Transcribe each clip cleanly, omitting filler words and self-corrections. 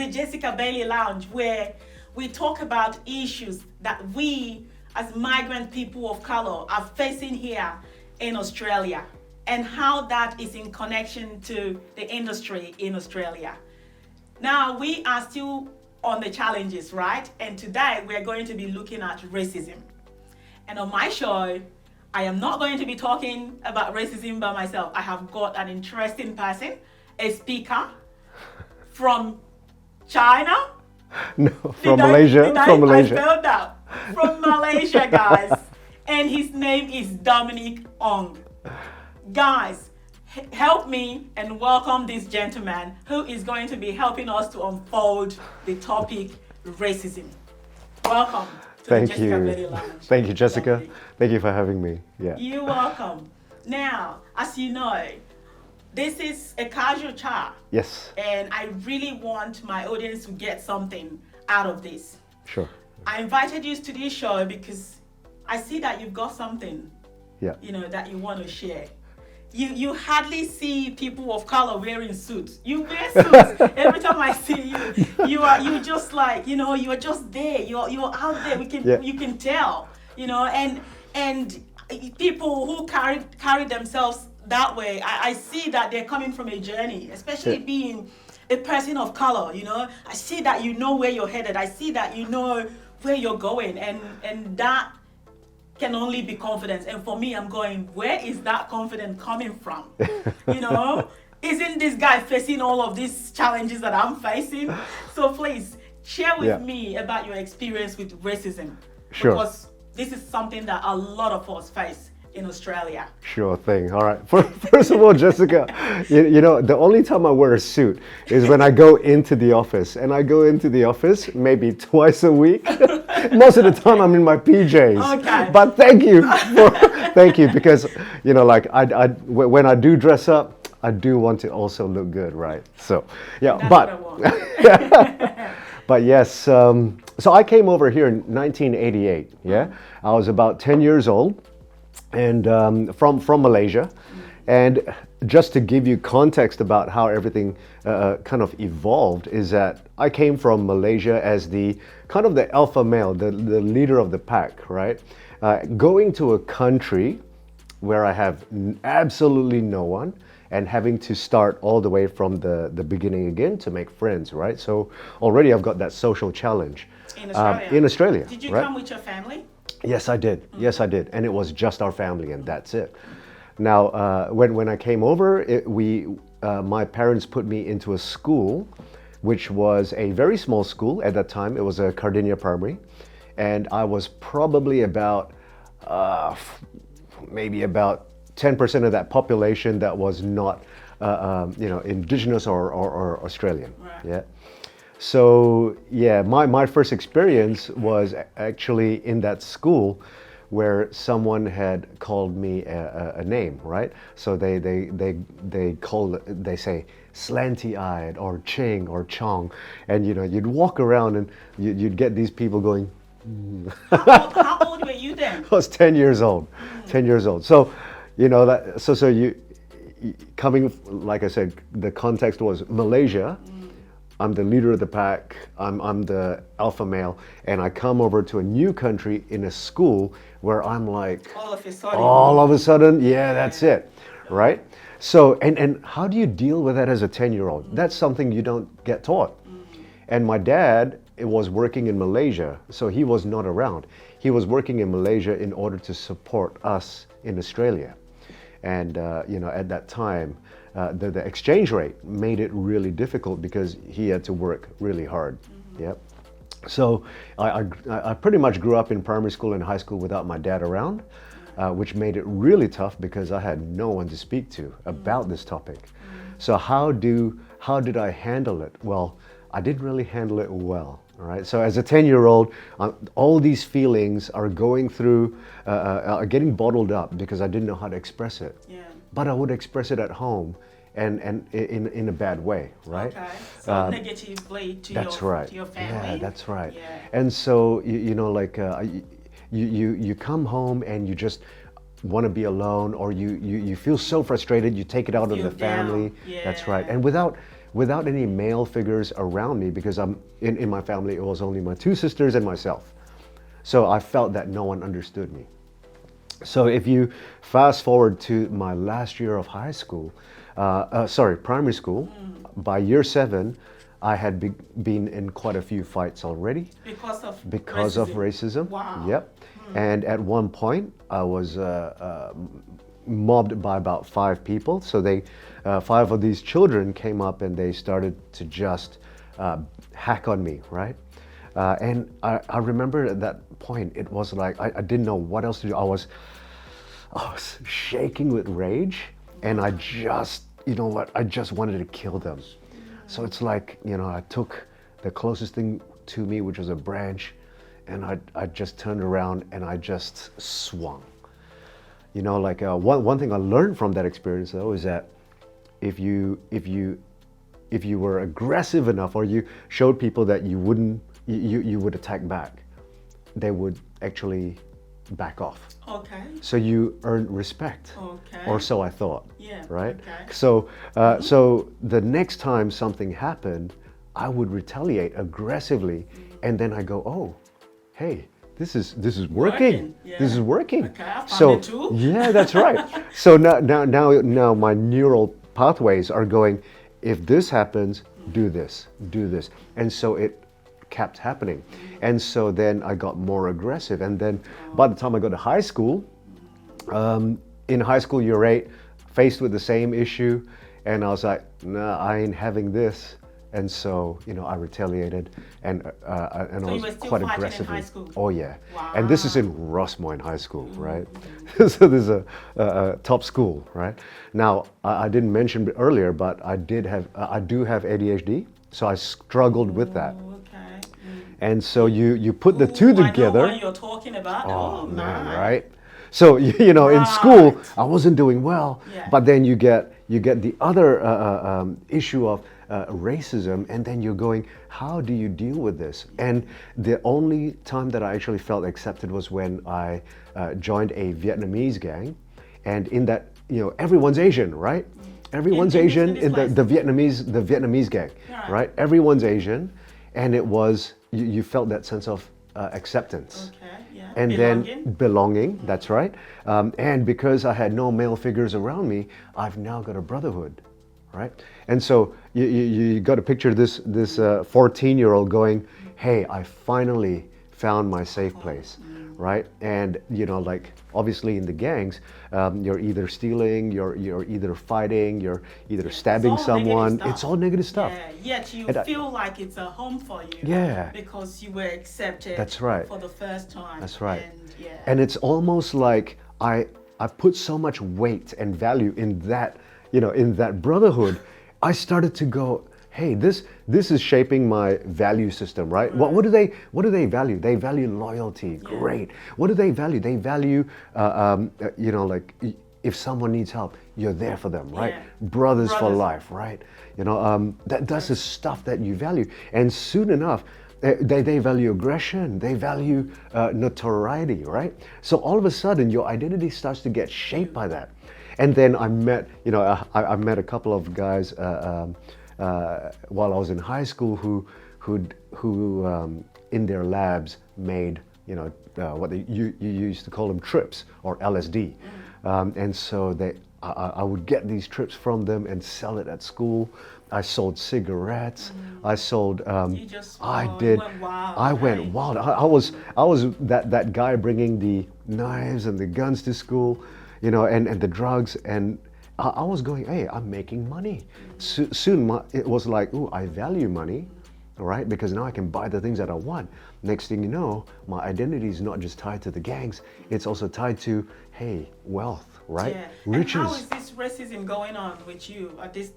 Jessica Bailey Lounge, where we talk about issues that we as migrant people of color are facing here in Australia and how that is in connection to the industry in Australia. Now, we are still on the challenges, right? And today we're going to be looking at racism. And on my show, I am not going to be talking about racism by myself. I have got an interesting person, a speaker from China. No, from Malaysia. From Malaysia. I spelled that. From Malaysia, guys. And his name is Dominic Ong. Guys, help me and welcome this gentleman who is going to be helping us to unfold the topic racism. Welcome to the Jessica Bailey Lounge. Thank you, Jessica. Dominic. Thank you for having me. Yeah. You're welcome. Now, as you know, this is a casual chat. Yes. And I really want my audience to get something out of this. Sure. I invited you to this show because I see that you've got something, Yeah. that you want to share. You hardly see people of color wearing suits. You wear suits. Every time I see you, you just like, you're just there. You're out there. You can tell, and people who carry themselves that way, I see that they're coming from a journey, especially being a person of color, I see that you know where you're headed. I see that you know where you're going, and that can only be confidence. And for me, I'm going, where is that confidence coming from? Isn't this guy facing all of these challenges that I'm facing? So please share with me about your experience with racism. Sure. Because this is something that a lot of us face in Australia. Sure thing. All right. First of all, Jessica, the only time I wear a suit is when I go into the office, and I go into the office maybe twice a week. Most of the time I'm in my PJs. Okay. But thank you, because when I do dress up, I do want to also look good, right? So yeah, That's what I want. But yes, so I came over here in 1988. Yeah, I was about 10 years old. And from Malaysia, and just to give you context about how everything kind of evolved is that I came from Malaysia as the kind of the alpha male, the leader of the pack, right? Going to a country where I have absolutely no one, and having to start all the way from the beginning again to make friends, right? So already I've got that social challenge. In Australia. Did you right? come with your family? Yes, I did. Yes, I did. And it was just our family, and that's it. Now, when I came over, my parents put me into a school, which was a very small school at that time. It was a Cardinia Primary, and I was probably about maybe about 10% of that population that was not, indigenous or Australian. Right. Yeah. So yeah, my first experience was actually in that school where someone had called me a name, right? So they say slanty-eyed or ching or chong, and you'd walk around and you'd get these people going. How old were you then? I was 10 years old. 10 years old. So you coming, like I said, the context was Malaysia. I'm the leader of the pack, I'm the alpha male, and I come over to a new country in a school where I'm like, all of a sudden, yeah, that's it, right? So, and how do you deal with that as a 10-year-old? That's something you don't get taught. And my dad was working in Malaysia, so he was not around. He was working in Malaysia in order to support us in Australia. And, at that time, the exchange rate made it really difficult because he had to work really hard. Yep. So I pretty much grew up in primary school and high school without my dad around, which made it really tough because I had no one to speak to about this topic. So how did I handle it? Well, I didn't really handle it well. All right. So as a 10-year-old, all these feelings are going through, are getting bottled up because I didn't know how to express it. Yeah. But I would express it at home, and in a bad way, right? Okay. So negatively to your family. Yeah, that's right. Yeah. And so you come home and you just want to be alone, or you feel so frustrated, you take it out on the family. Yeah. That's right. And without any male figures around me, because in my family, it was only my two sisters and myself. So I felt that no one understood me. So if you fast forward to my last year of high school, primary school, by year 7, I had been in quite a few fights already. Because of racism. Wow. Yep. And at one point, I was mobbed by about 5 people. So 5 of these children came up and they started to just hack on me, right? And I remember at that point, it was like I didn't know what else to do. I was shaking with rage, and I just, I just wanted to kill them. So it's like, I took the closest thing to me, which was a branch, and I just turned around and I just swung. One thing I learned from that experience, though, is that if you were aggressive enough, or you showed people that you would attack back, they would actually back off. Okay. So you earned respect. Okay. Or so I thought. Yeah. Right. Okay. So the next time something happened, I would retaliate aggressively, and then I go, oh, hey, this is working. Yeah. This is working. Okay, I found it too. Yeah, that's right. So now my neural pathways are going, if this happens, do this, and so it kept happening. And so then I got more aggressive, and then by the time I got to high school, in high school year 8, faced with the same issue, and I was like, nah, I ain't having this. And so, I retaliated, and I you was were still quite fighting aggressively. in high school? Oh yeah. Wow. And this is in Rossmoyne High School, right? So this is a top school, right? Now, I didn't mention it earlier, but I do have ADHD, so I struggled with that. Okay. And so you put the two together. I know what you're talking about. Oh man, my. right? So in school I wasn't doing well, Yeah. but then you get the other issue of racism, and then you're going, how do you deal with this? And the only time that I actually felt accepted was when I joined a Vietnamese gang, and in that, everyone's Asian, right? Everyone's Asian in the Vietnamese gang, Yeah. right? Everyone's Asian, and it was you felt that sense of acceptance. Okay. Yeah. And then belonging, that's right. And because I had no male figures around me, I've now got a brotherhood, right? And so you got to picture this 14-year-old going, hey, I finally found my safe place, right? And obviously in the gangs, you're either stealing, you're either fighting, you're either stabbing someone. It's all negative stuff. Yeah, yet you feel like it's a home for you. Yeah. Because you were accepted. That's right. For the first time. That's right. And, and it's almost like I put so much weight and value in that, in that brotherhood. I started to go, hey, this is shaping my value system, right? What do they value? They value loyalty. Great. What do they value? They value, if someone needs help, you're there for them, right? Yeah. Brothers for life, right? That's the stuff that you value. And soon enough, they value aggression. They value notoriety, right? So all of a sudden, your identity starts to get shaped by that. And then I met, I met a couple of guys while I was in high school who in their labs made, what you used to call them trips, or LSD. And so I would get these trips from them and sell it at school. I sold cigarettes. I sold. I did. Went wild, I went wild. I was that guy bringing the knives and the guns to school, and the drugs, and I was going, hey, I'm making money. Soon it was like, ooh, I value money, all right, because now I can buy the things that I want. Next thing you know, my identity is not just tied to the gangs, it's also tied to, hey, wealth, right? Yeah. Riches. And how is this racism going on with you at this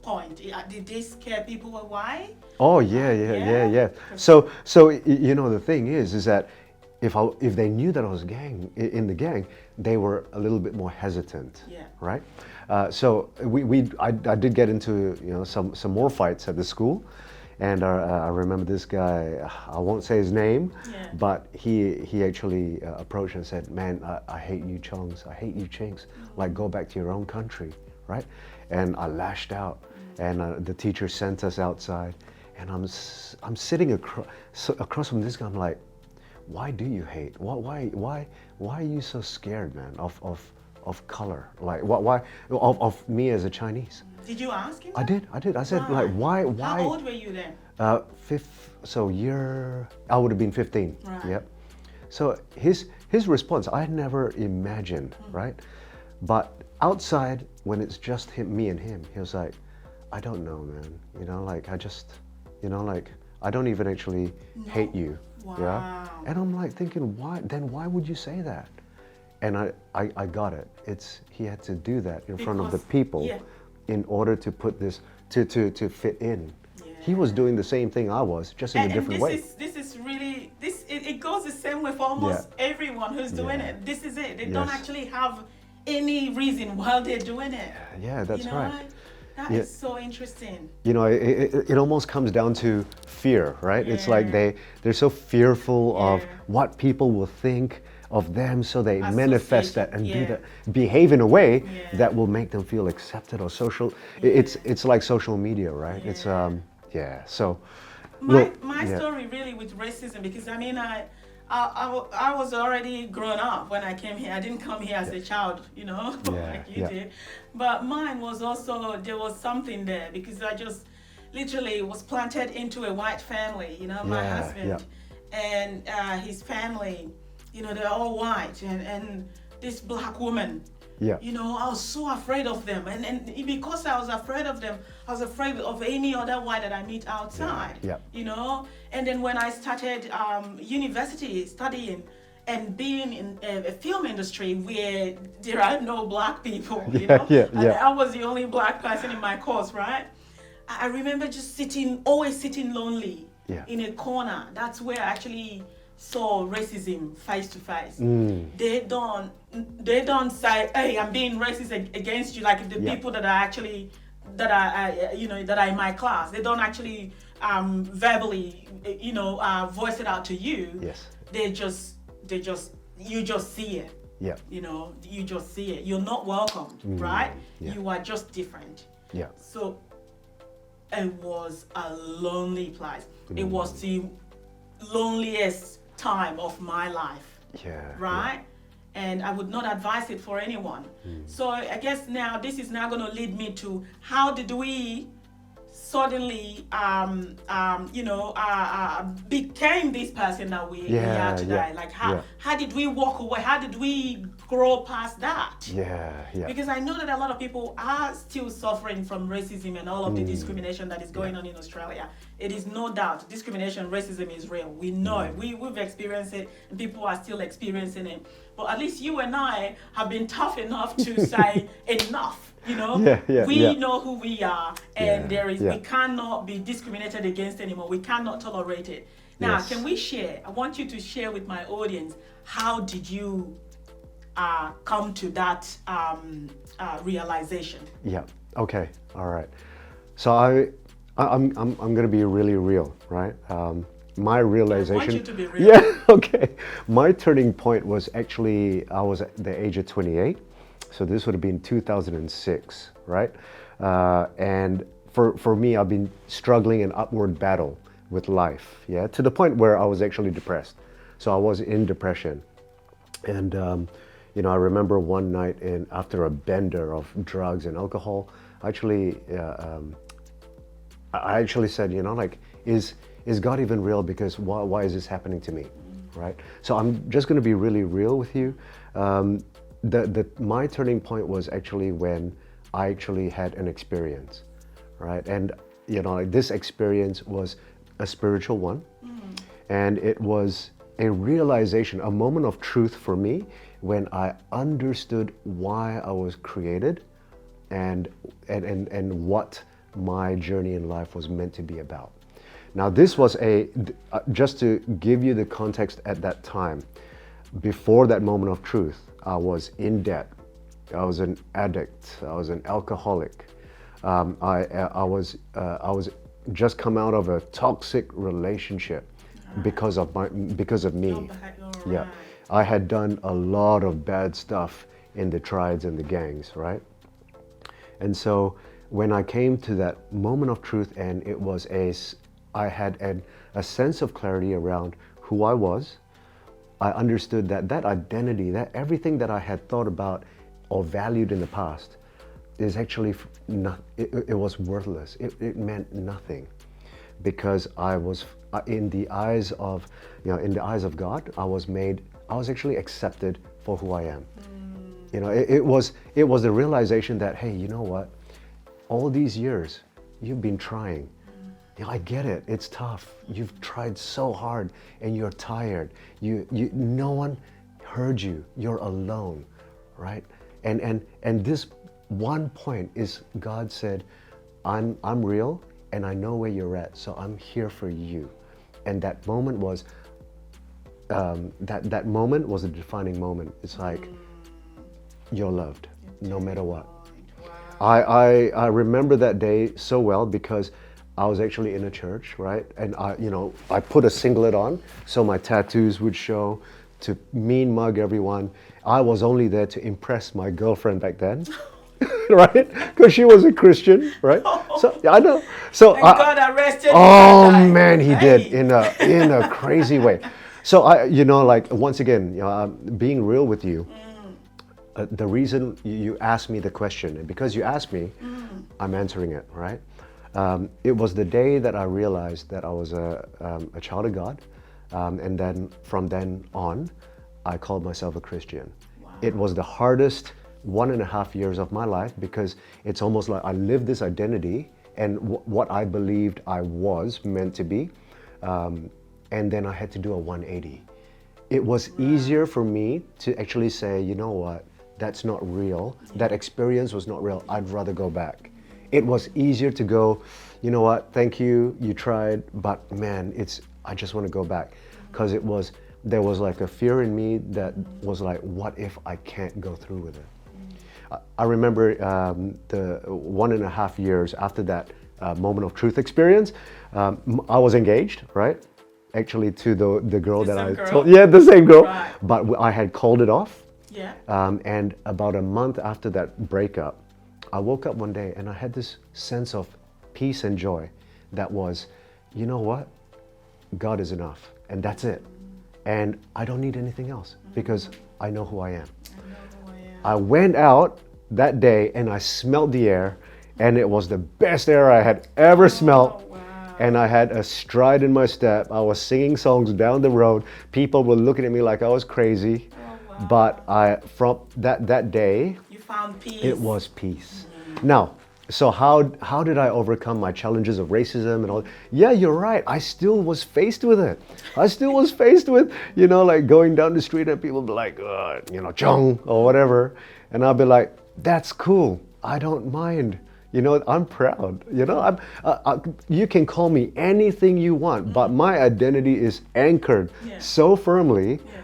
point? Did this scare people? Why? Oh, yeah. So the thing is that if they knew that I was in the gang, they were a little bit more hesitant, right? So I did get into some more fights at the school, and I remember this guy. I won't say his name, but he actually approached and said, "Man, I hate you Chongs. I hate you Chinks. Like, go back to your own country, right?" And I lashed out, and the teacher sent us outside, and I'm sitting across from this guy. I'm like, why do you hate? Why are you so scared, man, of color? Like, why of me as a Chinese? Did you ask him? I did. I said, Right. like, why? How old were you then? I would have been 15. Right. Yep. So his response, I had never imagined, right? But outside, when it's just me and him, he was like, I don't know, man. You know, like, I just, you know, like, I don't even actually hate you. Wow. Yeah. And I'm like thinking, why would you say that? And I got it. He had to do that in front of the people, yeah. in order to put this, to fit in. Yeah. He was doing the same thing I was, just in a different way. This is really, it goes the same way for almost everyone who's doing it. This is it. They don't actually have any reason why they're doing it. Yeah, that's right. That is so interesting. You know, it almost comes down to fear, right? It's like they're so fearful of what people will think of them, so they manifest that and do that, behave in a way that will make them feel accepted or social. It's like social media, right? It's So my story really with racism, because I mean I was already grown up when I came here. I didn't come here as a child, you know, like you did. But mine was also, there was something there, because I just literally was planted into a white family, you know, my husband and his family, you know, they're all white, and this black woman, you know, I was so afraid of them. And because I was afraid of them, I was afraid of any other white that I meet outside, you know. And then when I started university studying and being in a film industry where there are no black people, you know, I was the only black person in my course, right? I remember just always sitting lonely in a corner. That's where I actually saw racism face to face. They don't say, hey, I'm being racist against you, like the people that are actually that are in my class. They don't actually verbally voice it out to you. They just you just see it. You know, you just see it. You're not welcomed, right? You are just different. So it was a lonely place. It was the loneliest time of my life, right? And I would not advise it for anyone. So I guess now this is now going to lead me to, how did we suddenly became this person that we are today? Like how did we walk away? How did we grow past that? Because I know that a lot of people are still suffering from racism and all of the discrimination that is going on in Australia. It is no doubt discrimination, racism is real. We know it. We've experienced it, and people are still experiencing it. But at least you and I have been tough enough to say enough. You know, we know who we are, and we cannot be discriminated against anymore. We cannot tolerate it. Now, can we share? I want you to share with my audience, how did you come to that realization? Okay. All right. So I'm going to be really real, right? My realization. I want you to be real. Okay. My turning point was actually, I was at the age of 28. So this would have been 2006, right? And for me, I've been struggling an upward battle with life, to the point where I was actually depressed. So I was in depression. And, I remember one night after a bender of drugs and alcohol, I actually said, is God even real? Because why is this happening to me, right? So I'm just going to be really real with you. My turning point was actually when I actually had an experience, right? And this experience was a spiritual one, and it was a realization, a moment of truth for me, when I understood why I was created, and what my journey in life was meant to be about. Now, this was just to give you the context at that time. Before that moment of truth, I was in debt. I was an addict. I was an alcoholic. I was just come out of a toxic relationship because of me. I had done a lot of bad stuff in the triads and the gangs, right? And so when I came to that moment of truth, and I had a sense of clarity around who I was. I understood that identity, that everything that I had thought about or valued in the past is actually not, it was worthless. It meant nothing, because I was in the eyes of, God, I was actually accepted for who I am. It was the realization that, hey, you know what? All these years, you've been trying. I get it. It's tough. You've tried so hard, and you're tired. No one heard you. You're alone, right? And this one point is, God said, I'm real, and I know where you're at, so I'm here for you. And that moment was that moment was a defining moment. It's like, you're loved, no matter what. I remember that day so well, because I was actually in a church, right? And I put a singlet on so my tattoos would show, to mean mug everyone. I was only there to impress my girlfriend back then, right? Because she was a Christian, right? So I know. So and God arrested you oh that night. man, he did in a crazy way. So once again, being real with you. The reason you asked me the question, and because you asked me, I'm answering it, right? It was the day that I realized that I was a child of God, and then from then on, I called myself a Christian. Wow. It was the hardest 1.5 years of my life, because it's almost like I lived this identity and what I believed I was meant to be, and then I had to do a 180. It was easier for me to actually say, you know what? That's not real. That experience was not real. I'd rather go back. It was easier to go, you know what, thank you, you tried, but man, I just want to go back. Because there was like a fear in me that was like, what if I can't go through with it? I remember the 1.5 years after that moment of truth experience, I was engaged, right? Actually to the girl that I told, the same girl, right. But I had called it off. Yeah. And about a month after that breakup, I woke up one day and I had this sense of peace and joy that was, you know what? God is enough, and that's it. And I don't need anything else, because I know who I am. I went out that day and I smelled the air, and it was the best air I had ever smelled. Wow. And I had a stride in my step. I was singing songs down the road. People were looking at me like I was crazy. But from that day, you found peace. It was peace. Now, so how did I overcome my challenges of racism and all? Yeah, you're right. I still was faced with it. I still was faced with, like going down the street and people be like, Chung or whatever. And I'll be like, that's cool. I don't mind. I'm proud. You can call me anything you want, but my identity is anchored so firmly. Yeah.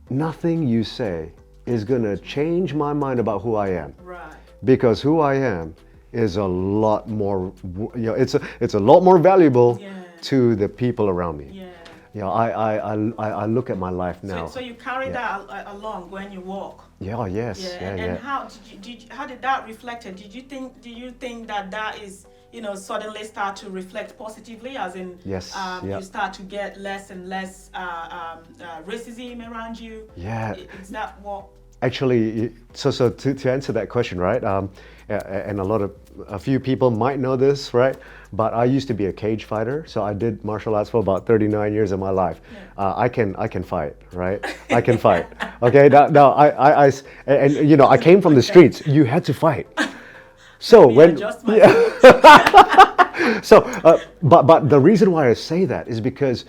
Nothing you say is going to change my mind about who I am. Right. Because who I am is a lot more, it's a lot more valuable to the people around me. Yeah. I look at my life now. So you carry that along when you walk. Yeah. Yes. Yeah. And how how did that reflect it? Do you think that is, suddenly start to reflect positively, as in you start to get less and less racism around you? Yeah. Is that what? Actually, so to answer that question, right? And a few people might know this, right? But I used to be a cage fighter, so I did martial arts for about 39 years of my life. Yeah. I can fight, right? I can fight. Okay. Now I came from the streets. You had to fight. So but the reason why I say that is because,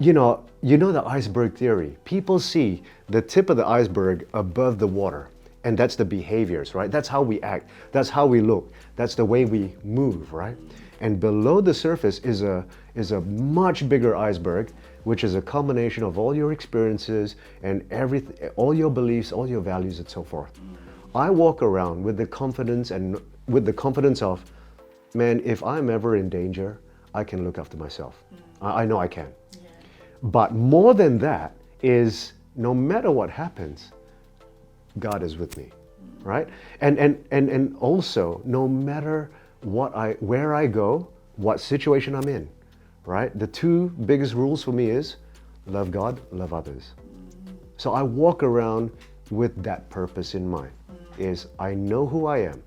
the iceberg theory. People see the tip of the iceberg above the water, and that's the behaviors, right? That's how we act. That's how we look. That's the way we move, right? And below the surface is a much bigger iceberg, which is a combination of all your experiences and everything, all your beliefs, all your values, and so forth. I walk around with the confidence of, man, if I'm ever in danger, I can look after myself. I know I can. Yeah. But more than that is, no matter what happens, God is with me, right? And also, no matter where I go, what situation I'm in, right? The two biggest rules for me is love God, love others. So I walk around with that purpose in mind. Is I know who I am.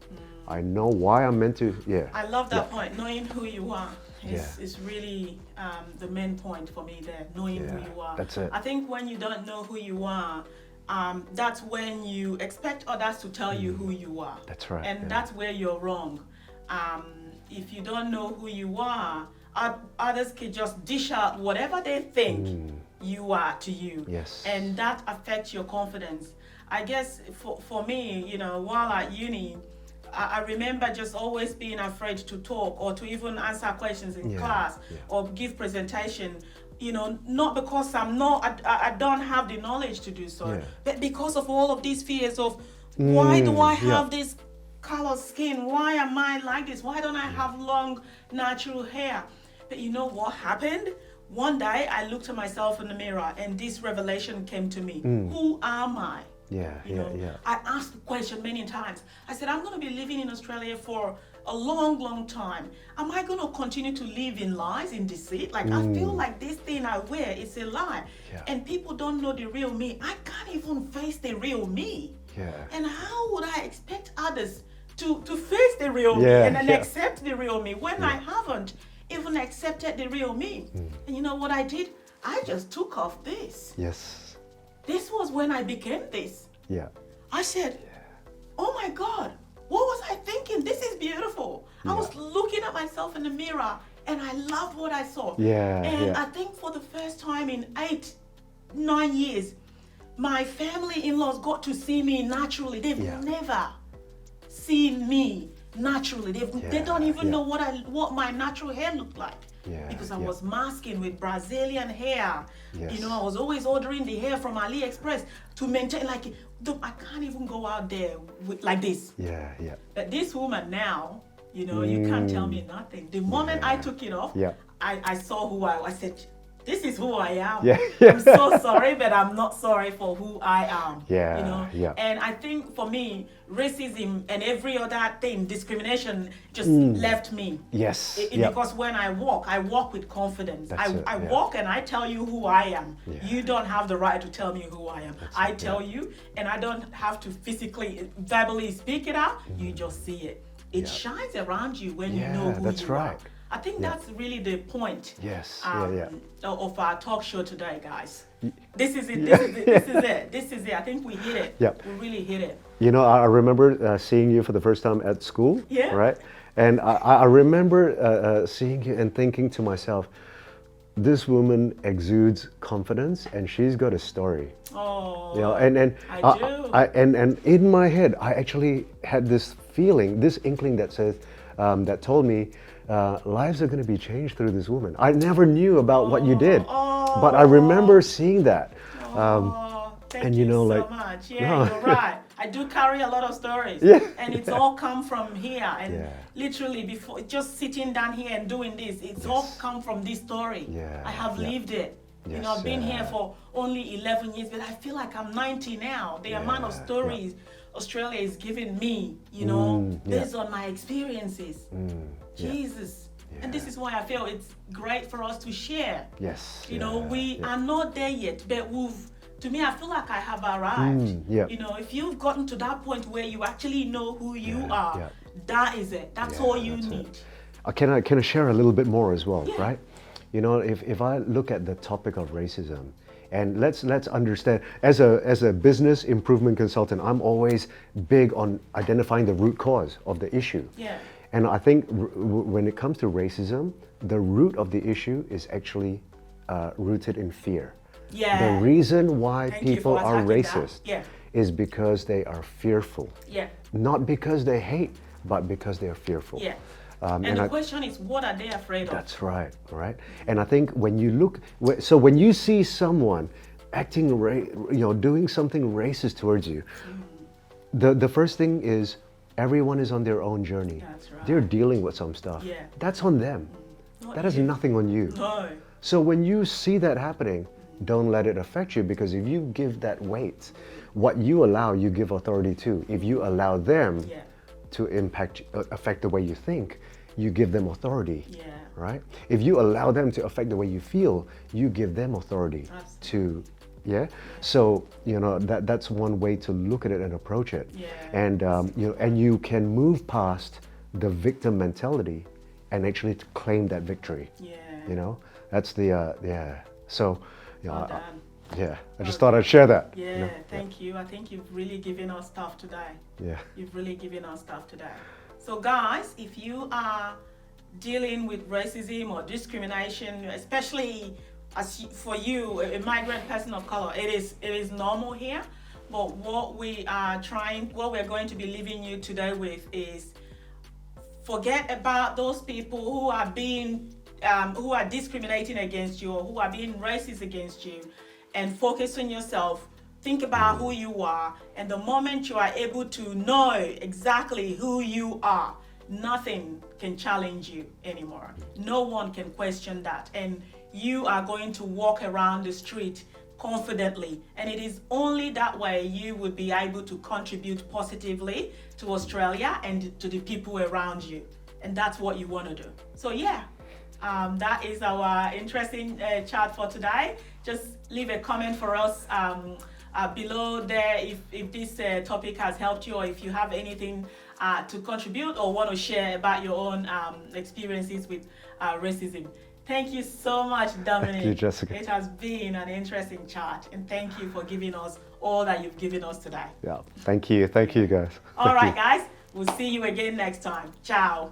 I know why I'm meant to. Yeah. I love that point. Knowing who you are is really the main point for me there. Knowing who you are. That's it. I think when you don't know who you are, that's when you expect others to tell you who you are. That's right. And that's where you're wrong. If you don't know who you are, others can just dish out whatever they think you are to you. Yes. And that affects your confidence. I guess for me, you know, while at uni, I remember just always being afraid to talk or to even answer questions in class or give presentation, you know, not because I don't have the knowledge to do so, but because of all of these fears of why do I have this color skin? Why am I like this? Why don't I have long natural hair? But you know what happened? One day I looked at myself in the mirror and this revelation came to me. Who am I? I asked the question many times. I said, I'm going to be living in Australia for a long, long time. Am I going to continue to live in lies, in deceit? Like, I feel like this thing I wear is a lie. And people don't know the real me. I can't even face the real me. And how would I expect others to face the real me and then accept the real me when I haven't even accepted the real me? And you know what I did? I just took off this. This was when I became this. I said, oh my God, what was I thinking? This is beautiful. I was looking at myself in the mirror and I loved what I saw. And I think for the first time in 8-9 years, my family in-laws got to see me naturally. They've never seen me naturally. They don't even know what my natural hair looked like. Because I was masking with Brazilian hair. You know, I was always ordering the hair from AliExpress to maintain, like, I can't even go out there like this. But this woman now, you know, you can't tell me nothing. The moment I took it off, I saw who I said, this is who I am. I'm so sorry, but I'm not sorry for who I am. You know? And I think for me, racism and every other thing, discrimination, just left me. Because when I walk with confidence. I walk and I tell you who I am. You don't have the right to tell me who I am. I tell you, and I don't have to physically, verbally speak it out. You just see it. It shines around you when you know who you are. I think that's really the point of our talk show today, guys. This is it. This is it. I think we hit it. We really hit it. You know, I remember seeing you for the first time at school, right? And I remember seeing you and thinking to myself, this woman exudes confidence and she's got a story. Oh, you know, I do. And in my head, I actually had this feeling, this inkling that says, that told me, lives are going to be changed through this woman. I never knew about what you did, but I remember seeing that. Thank you so much. Yeah, you're right. I do carry a lot of stories, and it's all come from here. And literally, before just sitting down here and doing this, it's all come from this story. I have lived it. You know, I've been here for only 11 years, but I feel like I'm 90 now. The amount of stories Australia is giving me, you know, based on my experiences. Jesus. And this is why I feel it's great for us to share. You know, we are not there yet, but to me, I feel like I have arrived. You know, if you've gotten to that point where you actually know who you are, that is it. That's all you need. Can I share a little bit more as well, right? You know, if I look at the topic of racism, and let's understand, as a business improvement consultant, I'm always big on identifying the root cause of the issue. And I think when it comes to racism, the root of the issue is actually rooted in fear. The reason why people are racist is because they are fearful. Not because they hate, but because they are fearful. And the question is, what are they afraid of? That's right, right? And I think when you look, so when you see someone acting, doing something racist towards you, the first thing is, everyone is on their own journey. That's right. They're dealing with some stuff. That's on them. That has nothing on you. So when you see that happening, don't let it affect you, because if you give that weight, what you allow, you give authority to. If you allow them Yeah. to affect the way you think, you give them authority. Yeah. Right? If you allow them to affect the way you feel, you give them authority Absolutely. to, yeah. So that's one way to look at it and approach it. Yeah. And and you can move past the victim mentality and actually to claim that victory. Yeah. That's the yeah. So Well done. yeah. I just thought I'd share that. Yeah, thank you. I think you've really given us stuff today. Yeah. You've really given us stuff today. So guys, if you are dealing with racism or discrimination, especially for you, a migrant person of color, it is normal here. But what we're going to be leaving you today with is forget about those people who are discriminating against you or who are being racist against you, and focus on yourself. Think about who you are, and the moment you are able to know exactly who you are, nothing can challenge you anymore. No one can question that, and you are going to walk around the street confidently, and it is only that way you will be able to contribute positively to Australia and to the people around you, and that's what you want to do. So yeah, that is our interesting chat for today. Just leave a comment for us below there if this topic has helped you, or if you have anything to contribute or want to share about your own experiences with racism. Thank you so much, Dominic. Thank you, Jessica. It has been an interesting chat, and thank you for giving us all that you've given us today. Yeah. Thank you, guys. All right, guys. We'll see you again next time. Ciao.